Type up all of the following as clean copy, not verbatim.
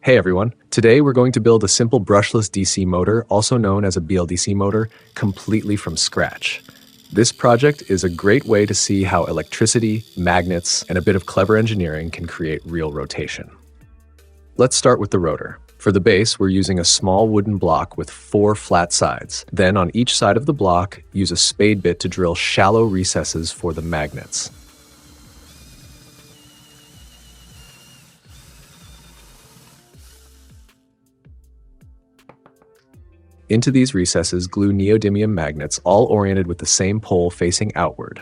Hey everyone, today we're going to build a simple brushless DC motor, also known as a BLDC motor, completely from scratch. This project is a great way to see how electricity, magnets, and a bit of clever engineering can create real rotation. Let's start with the rotor. For the base, we're using a small wooden block with 4 flat sides. Then on each side of the block, use a spade bit to drill shallow recesses for the magnets. Into these recesses, glue neodymium magnets, all oriented with the same pole facing outward.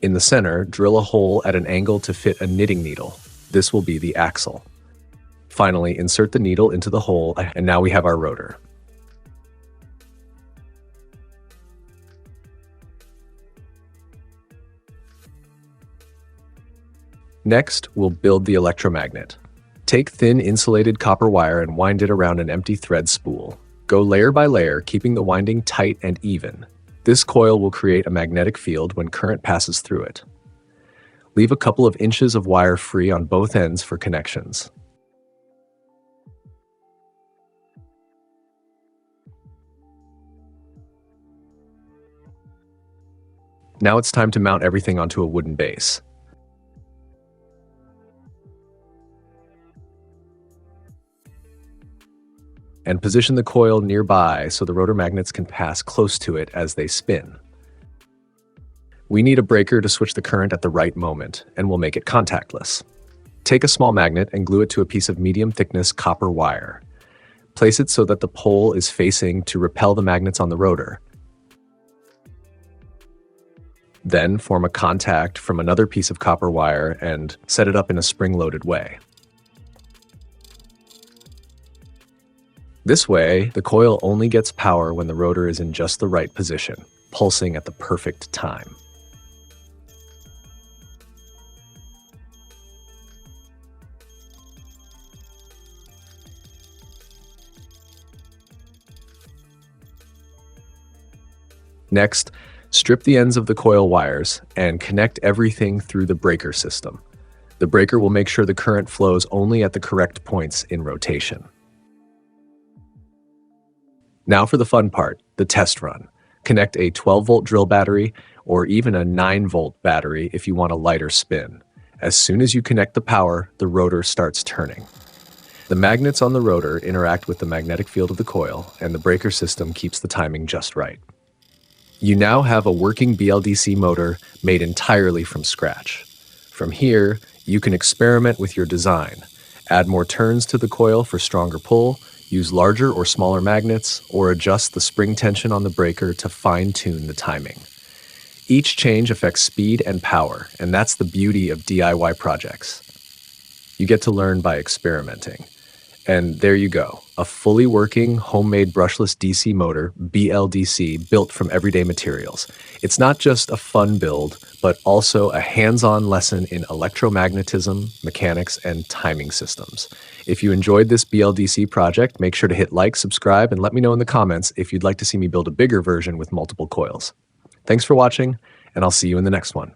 In the center, drill a hole at an angle to fit a knitting needle. This will be the axle. Finally, insert the needle into the hole, and now we have our rotor. Next, we'll build the electromagnet. Take thin insulated copper wire and wind it around an empty thread spool. Go layer by layer, keeping the winding tight and even. This coil will create a magnetic field when current passes through it. Leave a couple of inches of wire free on both ends for connections. Now it's time to mount everything onto a wooden base. And position the coil nearby so the rotor magnets can pass close to it as they spin. We need a breaker to switch the current at the right moment, and we'll make it contactless. Take a small magnet and glue it to a piece of medium thickness copper wire. Place it so that the pole is facing to repel the magnets on the rotor. Then form a contact from another piece of copper wire and set it up in a spring-loaded way. This way, the coil only gets power when the rotor is in just the right position, pulsing at the perfect time. Next, strip the ends of the coil wires and connect everything through the breaker system. The breaker will make sure the current flows only at the correct points in rotation. Now for the fun part, the test run. Connect a 12-volt drill battery or even a 9-volt battery if you want a lighter spin. As soon as you connect the power, the rotor starts turning. The magnets on the rotor interact with the magnetic field of the coil, and the breaker system keeps the timing just right. You now have a working BLDC motor made entirely from scratch. From here, you can experiment with your design. Add more turns to the coil for stronger pull, use larger or smaller magnets, or adjust the spring tension on the breaker to fine-tune the timing. Each change affects speed and power, and that's the beauty of DIY projects. You get to learn by experimenting. And there you go, a fully working, homemade brushless DC motor, BLDC, built from everyday materials. It's not just a fun build, but also a hands-on lesson in electromagnetism, mechanics, and timing systems. If you enjoyed this BLDC project, make sure to hit like, subscribe, and let me know in the comments if you'd like to see me build a bigger version with multiple coils. Thanks for watching, and I'll see you in the next one.